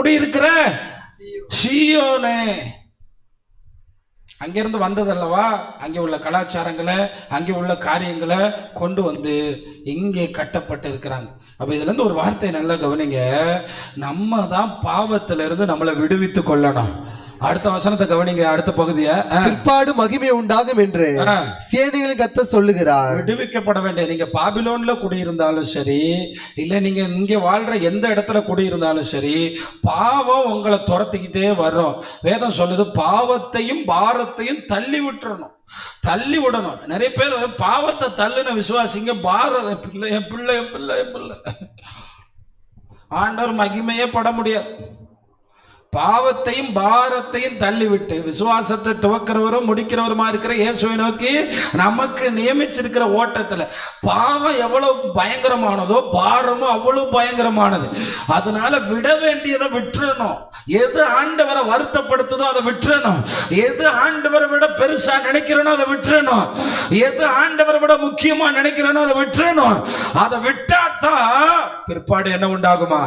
குடியிருக்கிற சீயோனே. அங்கிருந்து வந்ததல்லவா, அங்கே உள்ள கலாச்சாரங்களை, அங்கே உள்ள காரியங்களை கொண்டு வந்து இங்கே கட்டப்பட்டு இருக்கிறாங்க. அப்ப இதுல இருந்து ஒரு வார்த்தை நல்லா கவனிங்க, நம்ம தான் பாவத்திலிருந்து நம்மளை விடுவித்து கொள்ளணும். அடுத்த வசனத்தை கவனிங்க, அடுத்த பகுதியை. பிற்பாடு மகிமை உண்டாகும் என்று சேனைகளின் கர்த்தர் சொல்லுகிறார். விடுவிக்கப்பட வேண்டிய நீங்க பாபிலோன்ல குடியிருந்தாலும் சரி, இல்ல நீங்க இங்க வாழ்ற எந்த இடத்துல குடியிருந்தாலும் சரி, பாவம் உங்களை துரத்திக்கிட்டே வரும். வேதம் சொல்லுது, பாவத்தையும் பாரத்தையும் தள்ளி விட்டுறணும், தள்ளி விடணும். நிறைய பேர் பாவத்தை தள்ளுன விசுவாசிங்க, பாரத பிள்ளை என் பிள்ளை என் பிள்ளை என் பிள்ளை, ஆண்டவர் மகிமையே பட முடியாது. பாவத்தையும் பாரத்தையும் தள்ளிவிட்டு விசுவாசத்தை துவக்கிறவரும் முடிக்கிறவருமா இருக்கிற இயேசுவை நோக்கி நமக்கு நியமிச்சிருக்கிற ஓட்டத்தில் பாவம் எவ்வளவு பயங்கரமானதோ பாரமும் அவ்வளவு பயங்கரமானது. அதனால விட வேண்டியதை விட்டுறணும். எது ஆண்டவரை வருத்தப்படுத்துதோ அதை விட்டுறணும். எது ஆண்டவரை விட பெருசா நினைக்கிறனோ அதை விட்டுறணும். எது ஆண்டவரை விட முக்கியமா நினைக்கிறனோ அதை விட்டுறணும். அதை விட்டாதான் பிற்பாடு என்ன உண்டாகுமா?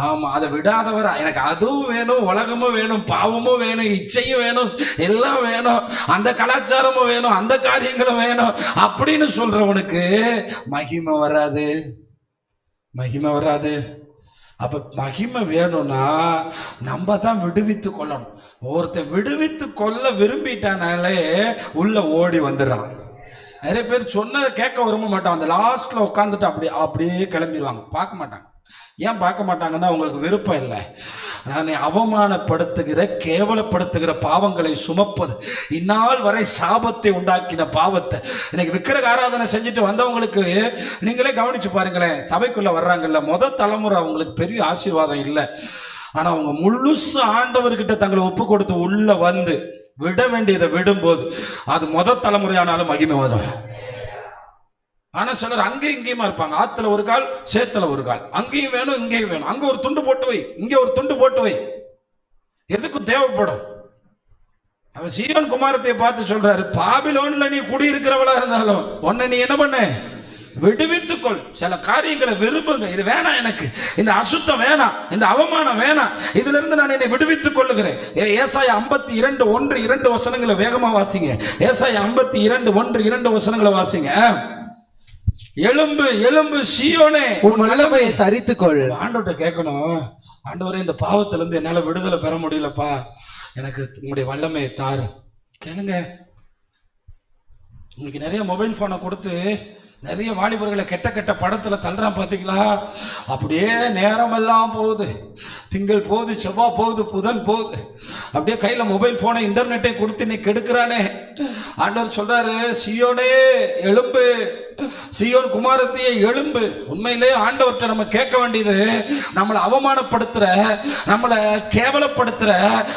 ஆமா, அதை விடாதவரா எனக்கு அதுவும் வேணும், உலகமும் வேணும், பாவமும் வேணும், இச்சையும் வேணும், எல்லாம் வேணும், அந்த கலாச்சாரமும் வேணும், அந்த காரியங்களும் வேணும் அப்படின்னு சொல்றவனுக்கு மகிமை வராது, மகிமை வராது. அப்ப மகிமை வேணும்னா நம்ம தான் விடுவித்து கொள்ளணும். ஒருத்தர் விடுவித்து கொள்ள விரும்பிட்டானாலே உள்ள ஓடி வந்துடுறான். நிறைய பேர் சொன்னதை கேட்க விரும்ப மாட்டான், அந்த லாஸ்ட்ல உட்காந்துட்டு அப்படியே கிளம்பிடுவாங்க, பார்க்க மாட்டாங்க. ஏன் பார்க்க மாட்டாங்கன்னா உங்களுக்கு விருப்பம் இல்லை. நான் அவமானப்படுத்துகிற கேவலப்படுத்துகிற பாவங்களை சுமப்பது, இந்நாள் வரை சாபத்தை உண்டாக்கின பாவத்தை இன்னைக்கு விக்கிரக ஆராதனை செஞ்சுட்டு வந்தவங்களுக்கு நீங்களே கவனிச்சு பாருங்களேன். சபைக்குள்ள வர்றாங்கல்ல, முதல் தலைமுறை அவங்களுக்கு பெரிய ஆசீர்வாதம் இல்லை. ஆனா அவங்க முழுசு ஆண்டவர்கிட்ட தங்களை ஒப்பு கொடுத்து உள்ள வந்து விட வேண்டியதை விடும்போது அது முதல் தலைமுறையானாலும் மகிமை வரும். ஆனா சிலர் அங்கேயும் இங்கேயுமா இருப்பாங்க. ஆத்துல ஒரு கால், சேத்துல ஒரு கால், அங்கேயும் வேணும் இங்கேயும் வேணும், அங்க ஒரு துண்டு போட்டு வை, இங்க ஒரு துண்டு போட்டு வை, எதுக்கும் தேவைப்படும். அவன் சீயோன் குமாரத்தை பார்த்து சொல்றாரு, பாபிலோன்ல நீ குடியிருக்கிறவளா இருந்தாலும் உன்னை நீ என்ன பண்ண, விடுவித்துக்கொள். சில காரியங்களை விரும்புங்க, இது வேணாம், எனக்கு இந்த அசுத்தம் வேணாம், இந்த அவமானம் வேணாம், இதுல இருந்து நான் என்னை விடுவித்துக் கொள்ளுகிறேன். ஏசாயா 52:1-2 வசனங்களை வேகமா வாசிங்க. ஏசாயா 52:1-2 வசனங்களை வாசிங்க. எழும்பு எழும்பு சீயோனே, உன் வல்லமையை தரித்துக்கொள். ஆண்டவர்கிட்ட கேட்கணும், ஆண்டவரே இந்த பாவத்துல இருந்து என்னால விடுதலை பெற முடியலப்பா, எனக்கு உங்களுடைய வல்லமையை தாரு. கேளுங்க. உங்களுக்கு நிறைய மொபைல் போனை கொடுத்து நிறைய வாலிபர்களை கெட்ட கெட்ட படத்துல தள்ளுறான் பாத்தீங்களா? அப்படியே நேரமெல்லாம் போகுது, திங்கள் போகுது, செவ்வாய் போகுது, புதன் போகுது, அப்படியே கையில மொபைல் போனை இன்டர்நெட்டை கொடுத்து நீ கெடுக்கிறானே. ஆண்டவர் சொல்றாரு, சீயோனே எழும்பு, சீயோன் குமாரத்தியே எழும்பு. உண்மையிலே ஆண்டவர்கிட்ட நம்ம கேட்க வேண்டியது, நம்மளை அவமானப்படுத்துற, நம்மளை கேவலப்படுத்துற,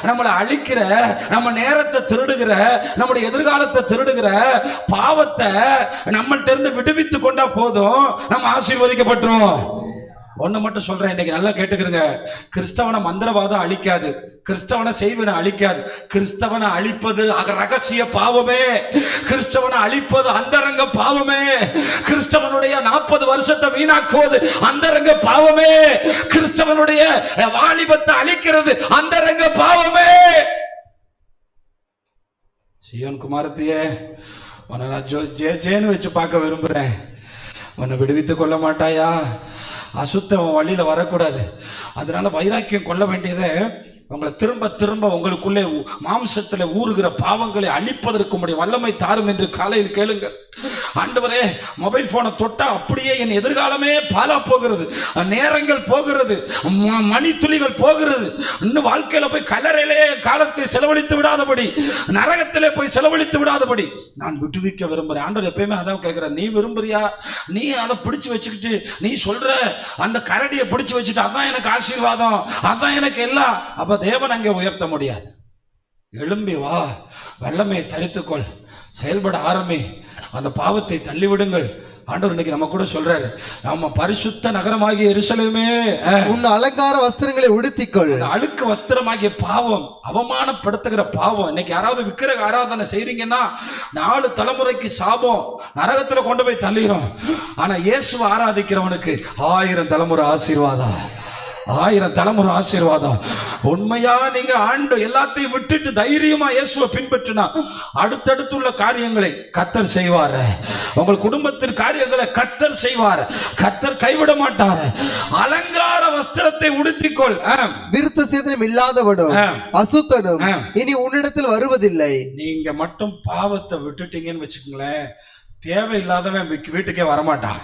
நம்மளை அழிக்கிற, நம்ம நேரத்தை திருடுகிற, நம்முடைய எதிர்காலத்தை திருடுகிற பாவத்தை நம்மள்ட்ட இருந்து விடுவித்து கொண்டா போதும், நம்ம ஆசீர்வதிக்கப்பட்டுரும். ஒன்னு மட்டும் சொல்றேன், இன்னைக்கு நல்லா கேட்டுக்கிறங்க. கிறிஸ்தவனை மந்திரவாதம் அழிக்காது, கிறிஸ்தவனை செய்வனை அழிக்காது. கிறிஸ்தவனை அழிப்பது ரகசிய பாவமே, கிறிஸ்தவனை அழிப்பது அந்தரங்க பாவமே, கிறிஸ்தவனுடைய 40 வருஷத்தை வீணாக்குவது அந்தரங்க பாவமே, கிறிஸ்தவனுடைய வாலிபத்தை அழிக்கிறது அந்தரங்க பாவமே. சீயோன் குமாரத்தியே, உன்னை நான் ஜேன்னு வச்சு பார்க்க விரும்புறேன். உன்னை விடுவித்து கொள்ள மாட்டாயா? அசுத்தம் வழியில வரக்கூடாது. அதனால வைராக்கியம் கொள்ள வேண்டியதை உங்களை திரும்ப திரும்ப உங்களுக்குள்ளே மாம்சத்தில் ஊறுகிற பாவங்களை அழிப்பதற்கு உடைய வல்லமை தாரும் என்று காலையில் கேளுங்கள். ஆண்டவரே, மொபைல் போனை தொட்டா அப்படியே என் எதிர்காலமே பாலா போகிறது, நேரங்கள் போகிறது, மணித்துளிகள் போகிறது, இன்னும் வாழ்க்கையில போய் கல்லறையிலே காலத்தை செலவழித்து விடாதபடி, நரகத்திலே போய் செலவழித்து விடாதபடி நான் விடுவிக்க விரும்புறேன். ஆண்டவர் எப்பயுமே அதான் கேட்கிறேன், நீ விரும்புறியா? நீ அதை பிடிச்சு வச்சுக்கிட்டு நீ சொல்ற அந்த கரடியை பிடிச்சு வச்சுட்டு அதான் எனக்கு ஆசீர்வாதம், அதான் எனக்கு எல்லாம், அப்ப தேவன் அங்கே உயர்த்த முடியாது. எழும்பி வா, வல்லமையை தரித்துக்கொள், செயல்பட ஆரம்பி, அந்த பாவத்தை தள்ளிவிடுங்கள். ஆண்டவர் இன்னைக்கு நம்ம கூட சொல்றாரு, நம்ம பரிசுத்த நகரமாகிய எருசலேமே, உன் அலங்கார வஸ்திரங்களை உடுத்திக்கொள். அழுக்கு வஸ்திரமாகிய பாவம், அவமானப்படுத்துகிற பாவம். இன்னைக்கு யாராவது விக்கிரக ஆராதனை செய்றீங்கன்னா 4 தலைமுறைக்கு சாபம், நரகத்துல கொண்டு போய் தள்ளிடும். ஆனா இயேசுவை ஆராதிக்கிறவனுக்கு 1000 தலைமுறை ஆசீர்வாதம். 1000 தலைமுறை ஆசீர்வாதம். உண்மையா நீங்க ஆண்டு எல்லாத்தையும் விட்டுட்டு தைரியமா இயேசுவை பின்பற்றினா அடுத்தடுத்துள்ள காரியங்களை கர்த்தர் செய்வார். உங்கள் குடும்பத்தின் காரியங்களை கர்த்தர் செய்வார். கர்த்தர் கைவிட மாட்டார். அலங்கார வஸ்திரத்தை உடுத்திக்கொள். விருத்த சேதனம் இல்லாதவனும் அசுத்தனும் இனி உன்னிடத்தில் வருவதில்லை. நீங்க மட்டும் பாவத்தை விட்டுட்டீங்கன்னு வச்சுக்கோங்களேன், தேவையில்லாதவன் வீட்டுக்கே வரமாட்டான்.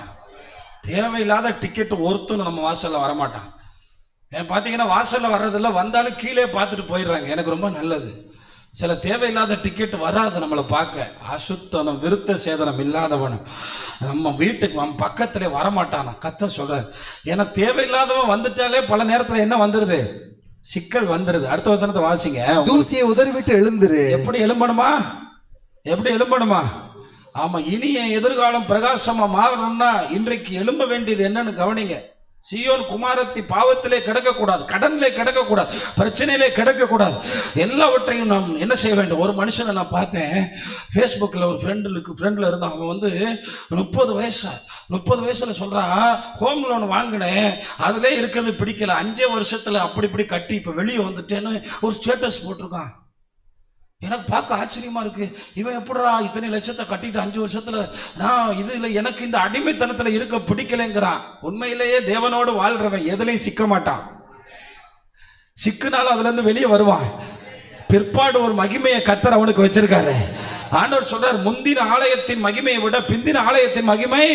தேவையில்லாத டிக்கெட் ஒருத்தனும் நம்ம வாசல்ல வரமாட்டான். பார்த்தீங்கன்னா வாசல்ல வர்றதில்ல, வந்தாலும் கீழே பார்த்துட்டு போயிடுறாங்க. எனக்கு ரொம்ப நல்லது. சில தேவையில்லாத டிக்கெட் வராது நம்மளை பார்க்க. அசுத்தனம் விருத்த சேதனம் இல்லாதவனும் நம்ம வீட்டுக்கு நம்ம பக்கத்துல வரமாட்டானா கர்த்தர் சொல்றாரு. ஏன்னா தேவையில்லாதவன் வந்துட்டாலே பல நேரத்தில் என்ன வந்துருது, சிக்கல் வந்துருது. அடுத்த வசனத்தை வாசிங்க. தூசியை உதறிவிட்டு எழுந்துரு. எப்படி எழும்பணுமா? எப்படி எழும்பணுமா? ஆமா, இனிய எதிர்காலம் பிரகாசமா மாறணும்னா இன்றைக்கு எழும்ப வேண்டியது என்னன்னு கவனிங்க. சீயோன் குமாரத்தி பாவத்திலே கிடக்கக்கூடாது, கடனிலே கிடக்கக்கூடாது, பிரச்சனையிலே கிடக்கக்கூடாது. எல்லாவற்றையும் நாம் என்ன செய்ய வேண்டும்? ஒரு மனுஷனை நான் பார்த்தேன் ஃபேஸ்புக்கில், ஒரு ஃப்ரெண்டில் இருந்தான். அவன் வந்து 30 வயசுல சொல்கிறான், ஹோம் லோன் வாங்கினேன், அதிலே இருக்கிறது பிடிக்கல, 5 வருஷத்தில் அப்படி இப்படி கட்டி இப்போ வெளியே வந்துட்டேன்னு ஒரு ஸ்டேட்டஸ் போட்டிருக்கான். எனக்கு பார்க்க ஆச்சரியமா இருக்கு. இவன் எப்படா இத்தனை லட்சத்தை கட்டிட்டு 5 வருஷத்துல நான் இது இல்லை, எனக்கு இந்த அடிமைத்தனத்துல இருக்க பிடிக்கலைங்கிறான். உண்மையிலேயே தேவனோடு வாழ்றவன் எதுலையும் சிக்க மாட்டான். சிக்குனாலும் அதுல இருந்து வெளியே வருவான். பிற்பாடு ஒரு மகிமையை கர்த்தர் அவனுக்கு வச்சிருக்காரு. ஆண்டவர் சொல்றார், முந்தின ஆலயத்தின் மகிமையை விட பிந்தின ஆலயத்தின் மகிமை.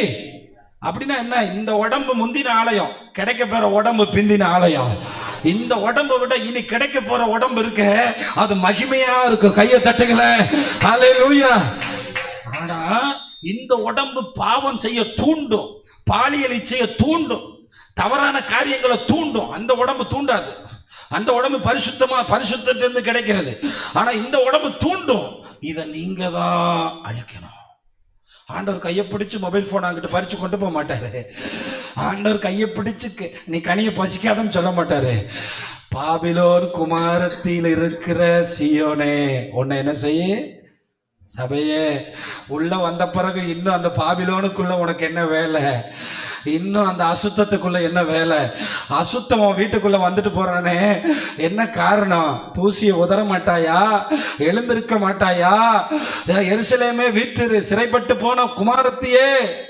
அப்படின்னா என்ன? இந்த உடம்பு முந்தின ஆலயம், கிடைக்க போற உடம்பு பிந்தின ஆலயம். இந்த உடம்பை விட இனி கிடைக்க போற உடம்பு இருக்கு, அது மகிமையா இருக்கு. கையை தட்டுங்களே, ஹல்லேலூயா. ஆனா இந்த உடம்பு பாவம் செய்ய தூண்டும், பாலியல் செய்ய தூண்டும், தவறான காரியங்களை தூண்டும். அந்த உடம்பு தூண்டாது. அந்த உடம்பு பரிசுத்திலிருந்து கிடைக்கிறது. ஆனா இந்த உடம்பு தூண்டும். இதை நீங்க தான் அழிக்கணும். ஆண்டவர் கையை பிடிச்சு மொபைல் போன் அங்கிட்டு பறிச்சு கொண்டு போக மாட்டாரு. ஆண்டவர் கையை பிடிச்சு நீ கனியை பசிக்காதன்னு சொல்ல மாட்டாரு. பாபிலோன் குமாரத்தில் இருக்கிற சீயோனே, உன்னை என்ன செய்ய சபையே உள்ள வந்த பிறகு இன்னும் அந்த பாபிலோனுக்குள்ள உனக்கு என்ன வேலை? இன்னும் அந்த அசுத்தத்துக்குள்ள என்ன வேலை? அசுத்தம் வீட்டுக்குள்ள வந்துட்டு போறானே, என்ன காரணம்? தூசியை உதற மாட்டாயா? எழுந்திருக்க மாட்டாயா? எருசலேமே வீட்டு சிறைப்பட்டு போன குமாரத்தியே,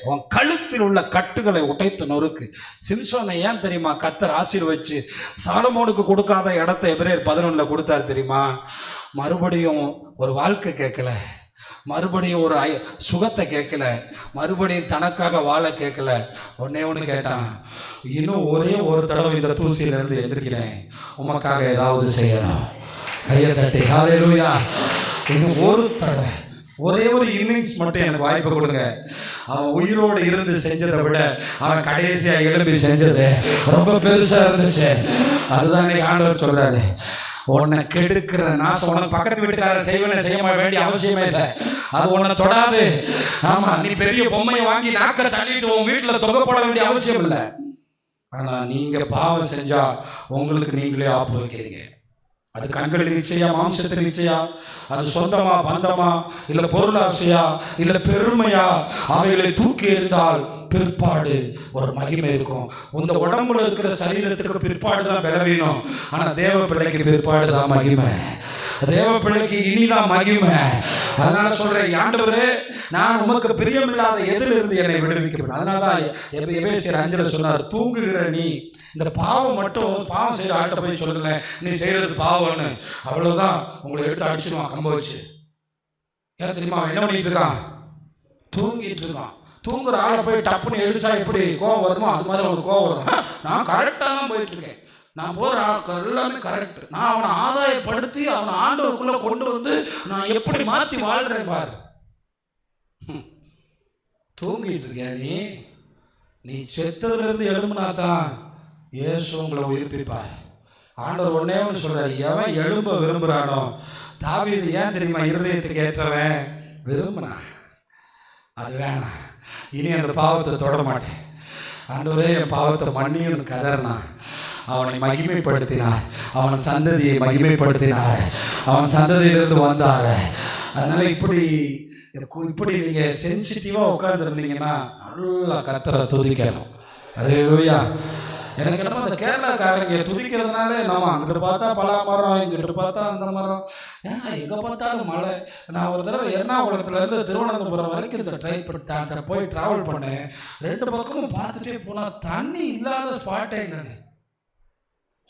உன் கழுத்தில் உள்ள கட்டுகளை உடைத்து நொறுக்கு. சிம்சோனை ஏன் தெரியுமா கர்த்தர் ஆசீர்வதிச்சு சாலமோனுக்கு கொடுக்காத இடத்தை எபிரேயர் 11 கொடுத்தாரு தெரியுமா? மறுபடியும் ஒரு வாழ்க்கை கேட்கல, மறுபடியும் ஒரு சுகத்தை கேட்கல, மறுபடியும் தனக்காக வாழ கேட்கல. ஒன்னு கேட்டான், இன்னும் ஒரே ஒரு தடவை இந்த தூசியில இருந்து எதிர்க்கிறேன், உமக்காக ஏதாவது செய்யணும். கையை தட்டி ஹல்லேலூயா. இன்னும் ஒரு தடவை, ஒரே ஒரு இன்னிங்ஸ் மட்டும் எனக்கு வாய்ப்பு கொடுங்க. அவன் உயிரோடு இருந்து செஞ்சதை விட அவன் கடைசியா எழுப்பி செஞ்சது ரொம்ப பெருசா இருந்துச்சு. அதுதான் ஆண்டவர் சொல்றாரு, உன்னை கெடுக்கிற நாசம் உனக்கு பக்கத்து வீட்டுக்காரர் செய்ய வேண்டிய அவசியமே இல்லை. அது உன்னை தொடாது. ஆமா, நீ பெரிய பொம்மையை வாங்கி நாக்க தள்ளிட்டு உன் வீட்டுல தொகைப்பட வேண்டிய அவசியம் இல்லை. ஆனா நீங்க பாவம் செஞ்சா உங்களுக்கு நீங்களே ஆப்பு வைக்கிறீங்க. அது கண்களுக்கு நிச்சயா, மாம்சத்துக்கு நிச்சயா, அது சொந்தமா பந்தமா இல்ல பொருளாசையா இல்ல பெருமையா, அவைகளை தூக்கி எறிந்தால் பிற்பாடு ஒரு மகிமை இருக்கும். இந்த உடம்புல இருக்கிற சரீரத்துக்கு பிற்பாடு தான் பலவீனம். ஆனா தேவ பிள்ளைக்கு பிற்பாடு தான் மகிமை. தேவ பிள்ளைக்கு இனிதான் மகிமை. அதனால சொல்றேன், ஆண்டவரே நான் உமக்கு பிரியமில்லாத எதிலிருந்து என்னை விடுவிக்கப்படும். அதனாலதான் எபேசியர் 5 சொன்னார், தூங்குகிற நீ இந்த பாவம் மட்டும் பாவம் செய்யற ஆட்ட போய் சொல்லுங்க, நீ செய்யறது பாவம்னு, அவ்வளவுதான் உங்களை எடுத்து அடிச்சுடுவான் கம்ப வச்சு. ஏன் தெரியுமா? என்ன பண்ணிட்டு இருக்கான்? தூங்கிட்டு இருக்கான். தூங்குற ஆளை போய் டப்புன்னு எடுச்சா எப்படி கோவம் வருமோ அது மாதிரி ஒரு கோவம் வரும். நான் கரெக்டாக தான் போயிட்டு இருக்கேன், நான் போகிற எல்லாமே கரெக்ட். நான் அவனை ஆதாயப்படுத்தி அவனை ஆண்டவருக்குள்ள கொண்டு வந்து நான் எப்படி மாற்றி வாழ்றேன் பாரு. தூங்கிட்டு இருக்க நீ செத்ததுலேருந்து எழும்புனாதான் இயேசு உங்களை உயிர்ப்பிப்பார். ஆண்டவர் ஒன்னே ஒன்று சொல்றாரு, எவன் எழும்ப விரும்புகிறானோ, தாவீது ஏன் தெரியுமா இருதயத்துக்கு ஏற்றவன் விரும்பினான், அது வேணாம், இனி அந்த பாவத்தை தொட மாட்டேன், ஆண்டவரே என் பாவத்தை மன்னியும் கதறினான். அவனை மகிமைப்படுத்தினார், அவன் சந்ததியை மகிமைப்படுத்தினார், அவன் சந்ததியிலிருந்து வந்தார். அதனால இப்படி நீங்க சென்சிட்டிவா உட்கார்ந்து இருந்தீங்கன்னா நல்லா கர்த்தரை துதிக்கணும். அல்லேலூயா. எனக்கு என்னமோ அந்த கேரளாக்காரங்க துதிக்கிறதுனால நம்ம அங்கிட்டு பார்த்தா பலா மரம், இங்கிட்டு பார்த்தா அந்த மரம், ஏன்னா எங்கே பார்த்தாலும் மழை. நான் ஒரு தடவை எர்ணாகுளத்துலேருந்து திருவனந்தபுரம் வரைக்கும் இந்த போய் ட்ராவல் பண்ணேன். 2 பக்கமும் பார்த்துட்டே போனால் தண்ணி இல்லாத ஸ்பாட்டே இல்லைங்க.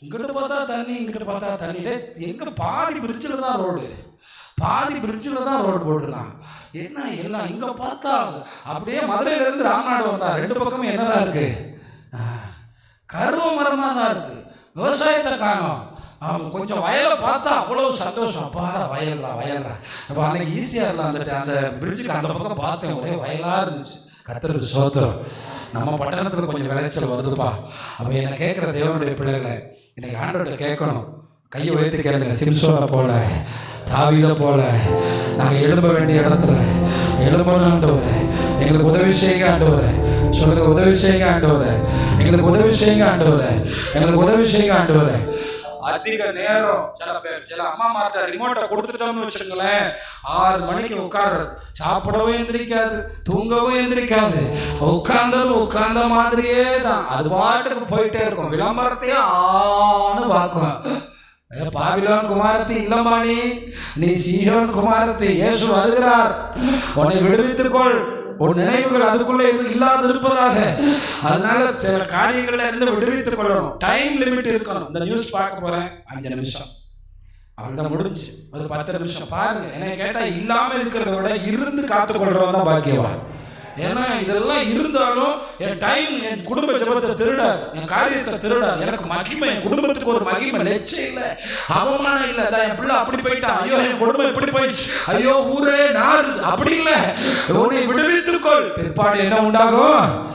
இங்கிட்டு பார்த்தா தண்ணி, இங்கிட்டு பார்த்தா தண்ணிட்டே, எங்கே பாதி பிரிட்ஜில் தான் ரோடு, பாதி பிரிட்ஜில் தான் ரோடு போட்டுருக்கான். என்ன எல்லாம் இங்கே பார்த்தா அப்படியே மதுரையிலேருந்து ராமநாடு வந்தா 2 பக்கமும் என்னதான் இருக்குது, கருவ மரமாக தான் இருக்குது. விவசாயத்தை காணும். அவங்க கொஞ்சம் வயலை பார்த்தா அவ்வளோ சந்தோஷம். பாரா வயல்ரா வயல்ரா. இப்போ அன்னைக்கு ஈஸியாக இல்லை வந்துட்டு அந்த பிரிட்ஜுக்கு அந்த பக்கம் பார்த்தேன், ஒரே வயலாக இருந்துச்சு. கர்த்தருக்கு ஸ்தோத்திரம். நம்ம பட்டணத்தில் கொஞ்சம் விளைச்சல் வருதுப்பா. அப்போ என்னை கேட்குற தேவனுடைய பிள்ளைகளை இன்னைக்கு ஆண்டவர்கிட்ட கேட்கணும். கையை உயர்த்தி கேளுங்க. சிம்சோனை போல, தாவீதை போல நாங்கள் எழும்ப வேண்டிய இடத்துல எழும்பணும் ஆண்டவரே. எங்களுக்கு உதவி செய்யுங்க ஆண்டவரே. சொல்லுங்க, உதவி செய்யுங்க ஆண்டவரே. எங்களுக்கு உதவி செய்யுங்க ஆண்டவரே. எங்களுக்கு உதவி செய்யுங்க ஆண்டவரே. அதிக நேரம் சில அம்மா மாட்ட ரிமோட்டை கொடுத்துட்டோம்னு வச்சுங்களேன், 6 மணிக்கு உட்கார்றது, சாப்பிடவும் எந்திரிக்காது, தூங்கவும் எந்திரிக்காது, உட்கார்ந்த மாதிரியே தான் அது பாட்டுக்கு போயிட்டே இருக்கும். விளம்பரத்தையே ஆன்னு பார்க்கும். பாபிலோன் குமாரத்தி இல்லமானி, நீ சீயோன் குமாரத்தி, இயேசு வருகிறார், உன்னை விடுவித்துக்கொள், உன் நினைவுகள் அதுக்குள்ளே இல்லாது இருப்பதாக. அதனால சில காரியங்கள்ல இருந்து விடுவித்துக் கொள்ளணும். டைம் லிமிட் இருக்கணும். இந்த நியூஸ் பார்க்க போறேன் 5 நிமிஷம், அவ்வளோதான் முடிஞ்சு. ஒரு 10 நிமிஷம் பாருங்க. என்னை கேட்டா இல்லாம இருக்கிறத விட இருந்து காத்துக்கொள்றவன் தான் பாக்கியவான். ஏன்னா இதெல்லாம் இருந்தாலும் என் டைம், என் குடும்ப ஜெபத்தை திருடாது, என் காரியத்தை திருடாது. எனக்கு மகிமை, என் குடும்பத்துக்கு ஒரு மகிமை, லட்சியம் இல்லை, அவமானம் இல்லை. என் பிள்ளை அப்படி போயிட்டான், ஐயோ என் குடும்பம் எப்படி போயிடுச்சு, ஐயோ ஊரே நாடு, அப்படி இல்லை. உன்னை விடுவித்துக்கொள். பிற்பாடு என்ன உண்டாகும்?